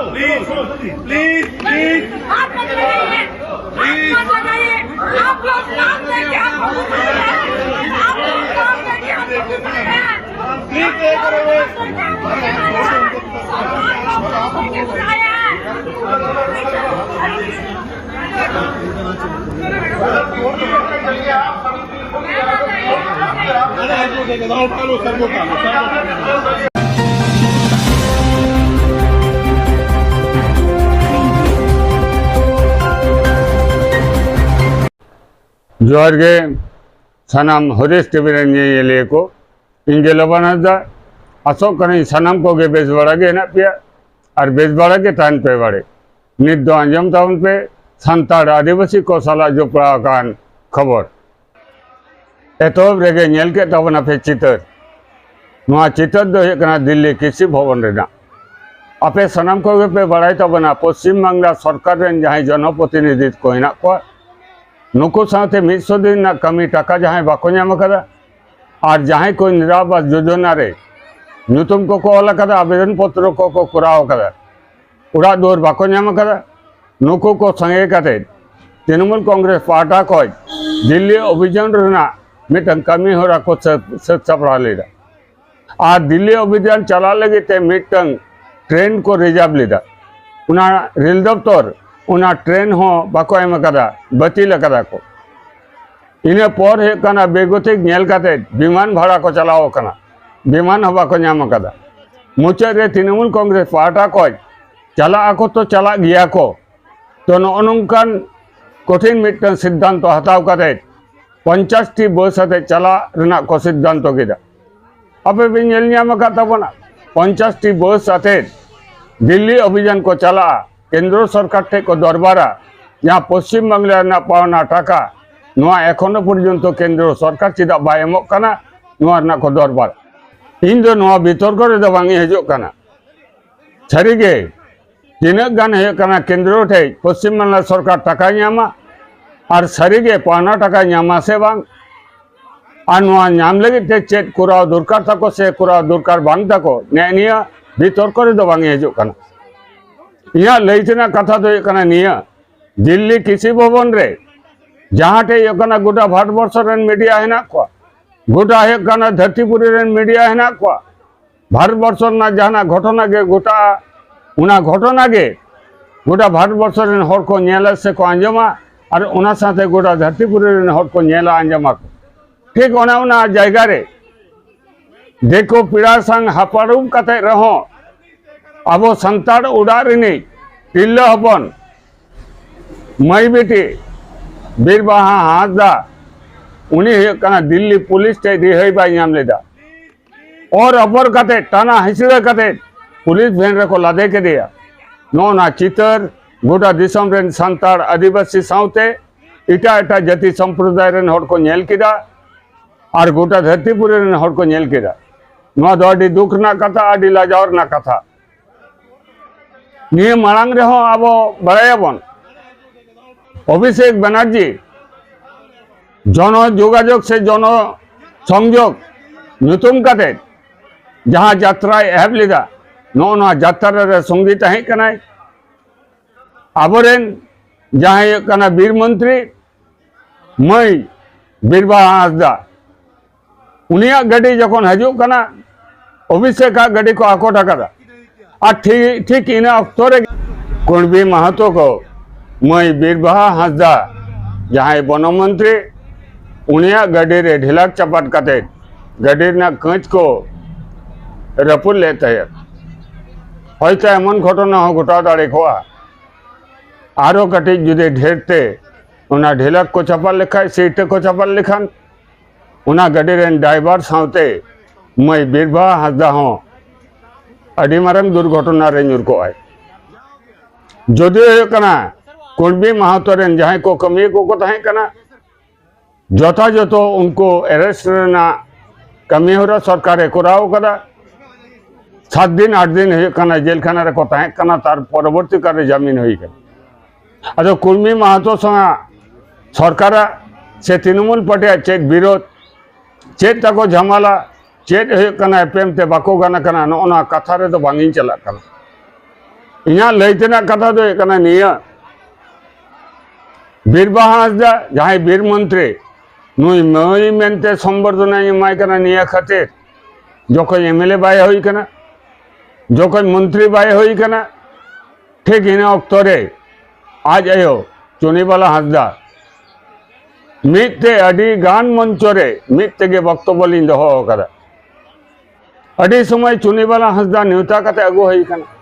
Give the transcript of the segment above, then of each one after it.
Please please आप मत लगाइए, आप मत लगाइए। आप लोग काम लेके हमको घुमा रहे हैं। आप लोग काम लेके हमको घुमा रहे हैं। प्लीज पे करो जोहार गे सानाम हरीश टीवी ये को इंगे लबाना आसोग सानाम को गे बेस बड़ा गे हेना पेया और बेस बड़ा गे तहन पे बड़े नित दो आंजम ताबन पे सान्ताड़ आदिवासी को साला जोपड़ा कान खबर एतहब रेगे नेल के ताबना पे चितर नोआ चितर दो हे कना दिल्ली कृषि भवन रेना आपे सानाम को गे पे बड़ाई ताबना पश्चिम बांग्ला सरकार रेन जहां जनप्रतिनिधि को हेना को नुकु साथे 100 दिन ना कमी टाका जहां बाको नाम कदा और जहां कोई निरावास योजना रे नुतुम को ऑल कदा आवेदन पत्र को कराव कदा उड़ा दुआर बाको नाम कदा नुकु को संगे कते तृणमूल कांग्रेस पार्टी को दिल्ली अभियान रेना मिटन कमी होरा को सत सपड़ा लेदा और दिल्ली अभियान चला लगे ते मिटन ट्रेन को रिजर्व लेदा उना रेल दफ्तर उना ट्रेन हो बाको एम कदा बातिल कदा को इने पर हे कना बेगतिक नेल कते विमान भाड़ा को चलाओ कना विमान हो बाको नाम कदा मुचाद रे तृणमूल कांग्रेस पार्टी को चला को तो चला गया को तो नोनकान कठिन मिटन सिद्धांत हताव कते 50 टी बस आते चला रेना को सिद्धांत केदा अबे बे नेल नाम कताबना 50 टी बस आते दिल्ली अभियान को चला केंद्र सरकार ठे को दरबारा यहाँ पश्चिम बांगला पावना टाका नोआ एखोनो पर्यन्त केंद्र सरकार चेदा बाय एमोग काना नोआ रना को दरबार इन दो नोआ बितर्क रे दो बांगी हजोग काना सारिगे तीना गान हे काना केंद्र ठे पश्चिम बांगला सरकार टाका नामा और सारिगे पावना टाका नामा से बांग और नोआ नाम लगे ते चेद कराव दरकार ताको से कराव दरकार बांग ताको नेनिया बितर्क रे दो बांगी हजोग काना इया लैतना कथा तो निया दिल्ली कृषि भवन रे जहाँ टे गोटा भारतवर्ष रेन मीडिया हेना को गोटा धरतीपुरी रेन मीडिया हेना को भारतवर्ष जहां घटना गे गोटा उना घटना गे गोटा भारतवर्ष रेन हर को नेला से को आंजमा और उना साथे गोटा धरतीपुरी रेन हर को नेला आंजमा को ठीक उना जायगा रे देखो पीड़ा संग हापाड़ुम कते रहो अब सान्ताड़ उड़ारिनी तिल्ला हपन मई बेटी बीरबाहा हासदा उनी दिल्ली पुलिस टे रिहाई बाय नाम लेदा और अपर कते टाना हिसड़ा कते पुलिस वैन रे को लादे के दिया नोना चितर गोटा दिसम रेन सान्ताड़ आदिवासी साउते इटा इटा जाति संप्रदाय रेन हर को नेल केदा और गोटा धरतीपुरी रेन हर को नेल केदा नोआ दो आडी दुख ना कथा आडी लाजावर ना कथा निये मांग रहो अब बड़ायाबन अभिषेक बनर्जी जन जोगाजोग से जन संयोग नुतुम कते जहाँ यात्रा एहब लेदा नोना यात्रा रे संगीत है कनाय आबरेन जहाँ वीर मंत्री मई बीरबाहा हासदा उनिया गाड़ी जखन हजूग कना अभिषेक गाड़ी को आकोट कदा और ठीक इन अक्तर कुणबी महतो को मई बीरबाहा हासदा जहाँ वन मंत्री उनिया गाड़ी रे ढिलाक चपाट कते गाड़ी कांच को रपुल लेते हयतो एमन घटना हो घटा दाड़े को आरो कटी जुदे ढेरते उना ढिलाक को चपाल लेखाय सीट को चपाल लेखान उना गाड़ी रेन ड्राइवर सावते मई बीरबाहा हासदा हो अड़ी मारंग दुर्घटना रे ᱧᱩᱨ को आए जदियो कुणबी महतो रेन जहां को कमी को तहें कना यथायथ उनको अरेस्ट रेना कमी होरा सरकार कराव कदा 7 दिन 8 दिन होना जेल खाना रे को तहें कना तार परवर्ती काल जमीन होई कना अदो कुणबी महतो संगा सरकार से तृणमूल पार्टी चेत विरोध चेत तको झमाला चेत एपेमते बाको गाना कना नोना कथा रे तो बांगी चला कना इना लैतना कथा दो एकना निया बीरबाहा हांसदा जहां बीर मंत्री नुई मई मेनते संबर्धना एमाय कना निया खातिर जखन एमएलए बाय होई कना जखन मंत्री बाय होई कना ठीक इन अक्तरे आज आयो चुनीबाला हांसदा मिदते अडी गान मंचरे मिदते गे वक्तव्य लिंग दोहो कदा अडी समय चुनीबाला हांसदा नेवता कते अगु होई कना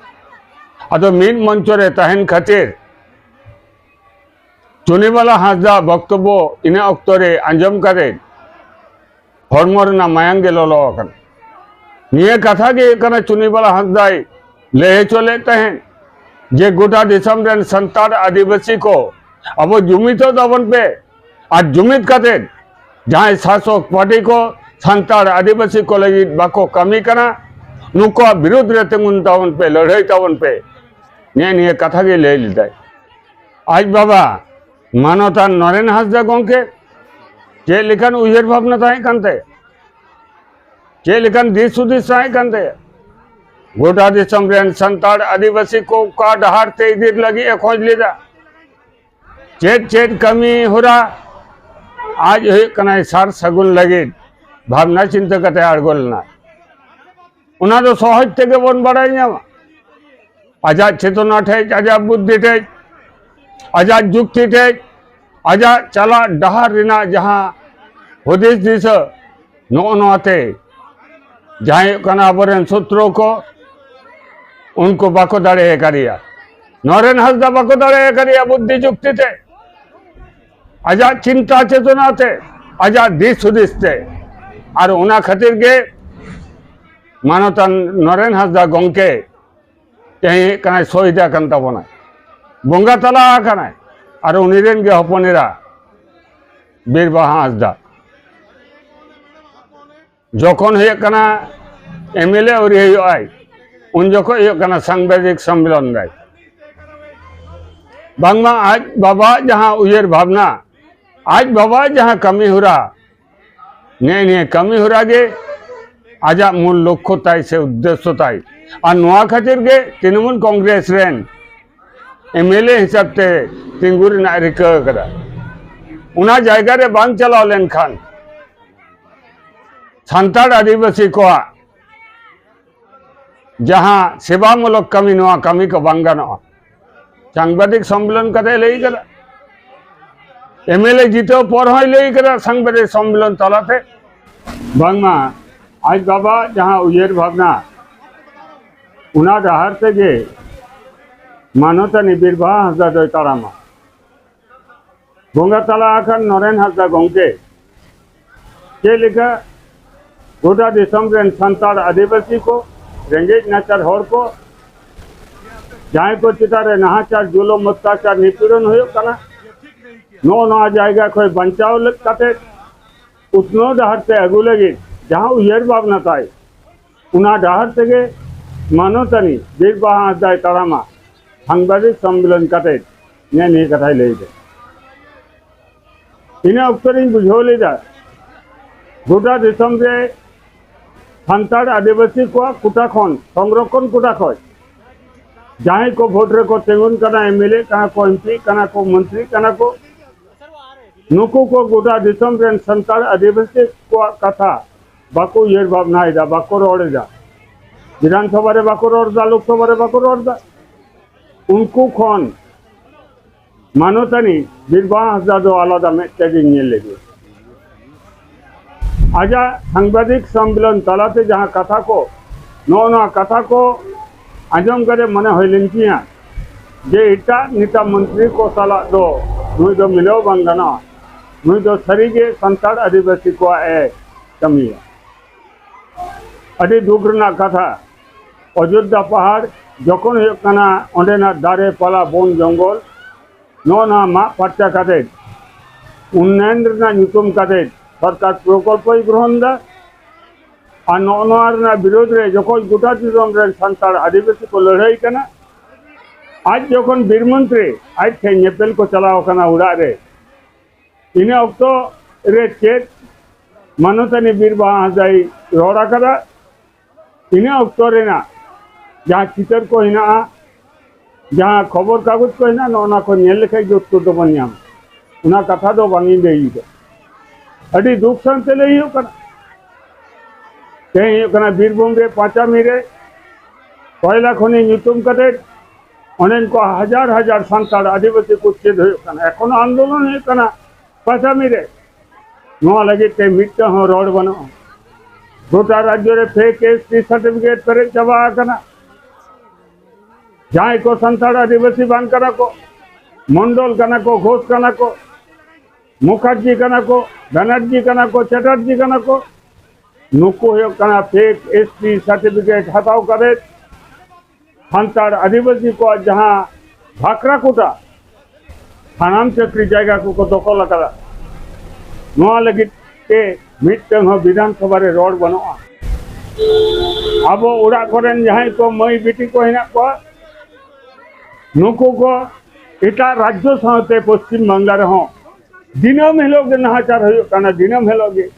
अदो मिद मंचरे तहन खातिर चुनीबाला हांसदा वक्तव्य इन अक्तरे आंजम करे हरमोरना मायांग लोलो कना निये कथा गे कना चुनीबाला हांसदा ले चले तहन जे गोटा दिसम रेन संतार आदिवासी को अब जुमित दबन पे आज जुमित कते जहां शासक पार्टी को संतार आदिवासी को लगी बाको कमी कना नुको विरोध रे तिंगुन तवन पे लड़ाई तवन पे निये कथा गे ले लिदा आज बाबा मानवता नरेन हांसदा गंके चे लेखन उयर भावना ताहे कानते चे लेखन दिस सुदिस ताहे कानते गोटा दिसम रेन संतार आदिवासी को का डहार ते इधर लगी खोज लेदा चेत चेत कमी हो रहा आज हे कना सार सगुन लगे भावना चिंता कते आड़गोलना उना तो सहज तेगे बन बड़ाई नामा आजाद चेतना ठेज आजाद बुद्धि ठेज आजाद जुक्ति ठेज आजाद चला डहार रिना जहां हुदिस दिस नो नोते जहां कना अबरेन सूत्रों को उनको बाको दाड़े करिया नरेन हांसदा बाको दाड़े करिया बुद्धि जुक्ति थे आजाद चिंता चेतना थे आजाद दिस हुदिस थे और उना खातिर के मानवता नरेन हांसदा गंके कहीं कना शहीदा कन तबना बंगा तला कना और उनिरेन के हपनेरा बीरबाहा हांसदा जखन हे कना एमएलए और आई उन जखन सांबादिक सम्मेलन दाय बांगमा आज बाबा जहां उयर भावना आज बाबा जहां कमी हो रहा ने कमी हो रहा गे आजा मूल लक्ष्य ताई से उद्देश्य ताई और नवा खातिर गे तृणमूल कांग्रेस रेन एमएलए हिसाब ते तिंगुर ना रिका करा उना जायगा रे बांग चलाव लेन खान संताड़ आदिवासी को जहां सेवामूलक कमी नवा कमी को बांग गानोआ सांबादिक सम्मेलन कते लई करा एमएलए जीतो पर होय लई करा सांबादिक सम्मेलन तलाते बांगमा आज बाबा जहां उयर भावना उना डहार ते गे मानवता नि बीरबाहा हांसदा दय तारामा बंगा तला आखन नरेन हांसदा गंके चे लेखा गोटा दिसम रेन संतार आदिवासी को रेंगेज नाचार हर को जहां को चितारे नाहाचार जुलम अत्याचार निपीड़न हो कना नो नवा जायगा खय बंचाव कते उतनो डहार ते अगु लगी जहां उयर भावना ताई उना डहार तेगे मानवतानी बीरबाहा हांसदा तारामा सांबादिक सम्मेलन कते ने कथाई लई दे इन अक्तरे बुझो लेदा गोटा दिसम रे संताड़ आदिवासी को कोटा खन संरक्षण कोटा खय जहां को भोट रे को तेगुन कना एमएलए कना को एमपी कना को मंत्री कना को नुकु को गोटा दिसम रेन संताड़ आदिवासी को कथा बाको यर भावना इदा बाको रोड़ेदा विधानसभा रे बाको रोड़दा लोकसभा रे बाको रोड़दा उनको खन मानवतानी बीरबाहा हांसदा दो आलादा में तेगिंग ने लेगे आजा सांबादिक सम्मेलन तलाते जहां कथा को नो कथा को आंजम करे मने होइलेन किया जे इटा नेता मंत्री को सला दो नुई दो मिलो बंगना नुई दो सरीगे संताड़ आदिवासी को ए कमी अभी दुखना कथा अयोध्या पहाड़ जखन होना अंडेना दारे पाला बन जंगल नो ना मा फर्चा कते उन्नयन नुतुम कते सरकार प्रकल्प ग्रहण दा और नोना विरोध रे जखन गोटा दिसम रे संताड़ आदिवासी को लड़ाई कना आज जखन बीर मंत्री आज थे नेपेल को चलाव कना उड़ा रे इन अक्तो रे चेत मानवतानी बीरबाहा हांसदा रोड़ा कदा इन अक्तो रेना जहाँ चितर को हिना जहाँ खबर कागज को हेना ना को नेल लेखाय जो उत्तर दो बन नाम उना कथा दो बांगी देई दो अड़ी दुख संते ले हियो कना कहीं हियो कना बीरभूम रे पाचामी रे कोयला खनि ᱧᱩᱛᱩᱢ कते अनेन को हजार हजार सान्ताड़ आदिवासी को चेद हुयो कना एखोनो आंदोलन हुयो कना पाचामी रे नोआ लगे ते मिट्टा हो रोड बनो गोटा राज्य रे फेक एसटी सर्टिफिकेट करे चबा कना जहाँ को सान्ताड़ आदिवासी बांग कना को मंडल कना को घोष कना को मुखर्जी कना को बनर्जी कना को चटर्जी कना को नुको हुयो कना फेक एसटी सर्टिफिकेट हटाओ करे सान्ताड़ आदिवासी को जहाँ भाकराकोटा हानाम चक्री जायगा को दखल करा नोआ लगी ते मिट्टन हो विधानसभा रे रोड बनोआ अब उड़ा करेन जहाँ को मई बेटी को हेना को नुको को एटा राज्य साथे पश्चिम बांगला रे हो दिनम हेलोगे नाहाचार हुयो कना दिनम हेलोगे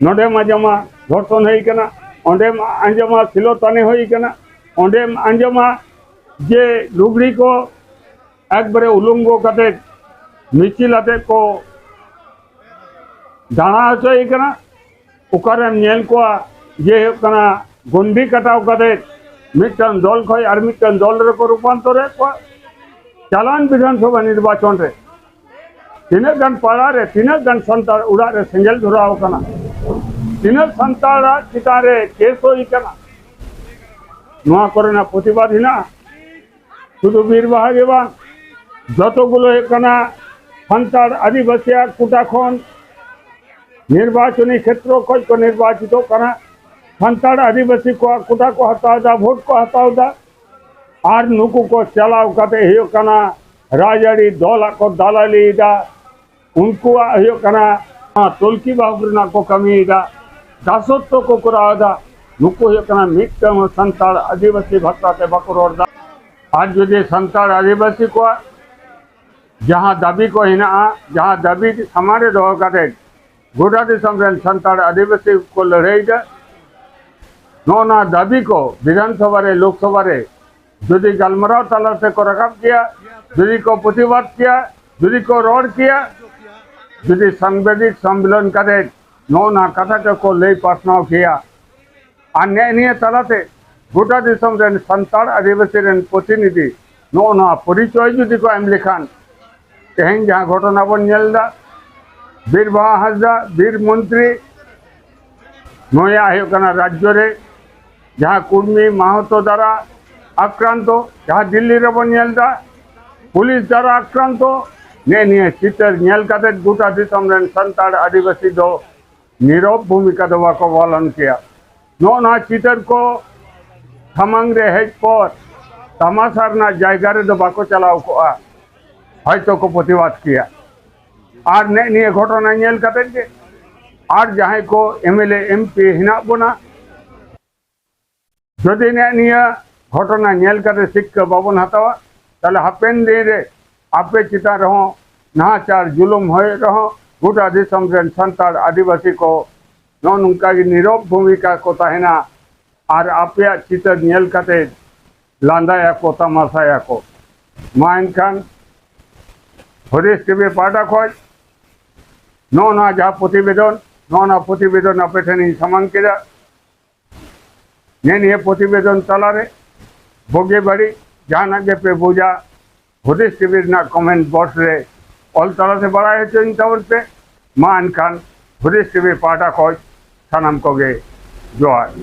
नोडे माजमा धर्षण हई कना ओंडे आंजमा सिलोताने हई कना ओंडे आंजमा जे लुगड़ी को एकबारे उलंगो कते मिचिलाते को दाना हचई कना उकारे नेल को जे कना गुंडी कटाव कते मिटन दल खय आर मिटन दल रे को रूपांतरे को चालान विधानसभा निर्वाचन रे तीना गान पाड़ा रे तीना गान संताड़ उड़ा रे सेंगेल धराव कना तीना संताड़ा चितारे केस होई कना नोआ करेना प्रतिबाद हिना शुधु बीरबाहा गे बांग যতগুলো এখানে সান্তাড় আদিবাসী কোটা খন নির্বাচনী ক্ষেত্র খোঁজ को निर्वाचित कना सान्ताड़ आदिवासी को कोटा को हटाओ दा भोट को हटाओ दा और नुकु को चलाव कते हियो कना राजाड़ी दल को दालाली दा उनको हियो कना तोलकी बाबुरना को कमी दा दासत्व को कराव दा नुकु हियो कना मिट्टम सान्ताड़ आदिवासी भक्ताते बकरोर दा आज जो सान्ताड़ आदिवासी को जहाँ दाबी को हिना जहाँ दाबी समारे दो कते गोटा दिसम रेन सान्ताड़ आदिवासी को लड़ाई दा नोना दाबी को विधानसभा रे लोकसभा रे यदि गलमराव तला से को रकब किया यदि को प्रतिवाद किया यदि को रोड किया यदि सांवेदिक सम्मेलन करे नोना कथा को ले पासनाव किया अन्य तलाते गोटा दिसम रेन सान्ताड़ आदिवासी रेन प्रतिनिधि नोना परिचय यदि को एम लेखान तेहन जहाँ घटना बन नेलदा बीरबाहा हांसदा बीर मंत्री नया है राज्य रे जहाँ कुर्मी माहतो द्वारा आक्रांत जहाँ दिल्ली रे बन नेलदा पुलिस द्वारा आक्रांत ने चितर नेल कते गोटा दिसम रेन सान्ताड़ आदिवासी दो नीरव भूमिका दवा को पालन किया नोना चितर को थमंग रे हेज पर तमाशार ना जायगा रे दो बाको चलाव को हयतो को प्रतिवाद किया और ने घटना नेल कते के और जहाँ को एमएलए एमपी हिना बना जदि ने घटना नेल कते शिक्षा बाबन हतावा ताले हापेन दिन रे आपे चिता रहो नाचार जुलुम होय रहो गोटा दिसम रेन सान्ताड़ आदिवासी को नौका की नीरव भूमिका को तहना और आपे चिता नेल कते लांदाया को तमाशाया को मा एनखान हरीश टीवी पाटा खोज नोना जहाँ प्रतिवेदन आपे ठेनी समान किया ने प्रतिवेदन तलारे बोगे बड़ी जहाँ गे पे बुझा हरीश टीवी ना कमेंट बॉक्स रे ऑल तला से बड़ा है चिंतावर पे मा एनखान हरीश टीवी पाटा खोज सानाम को गे जोहार।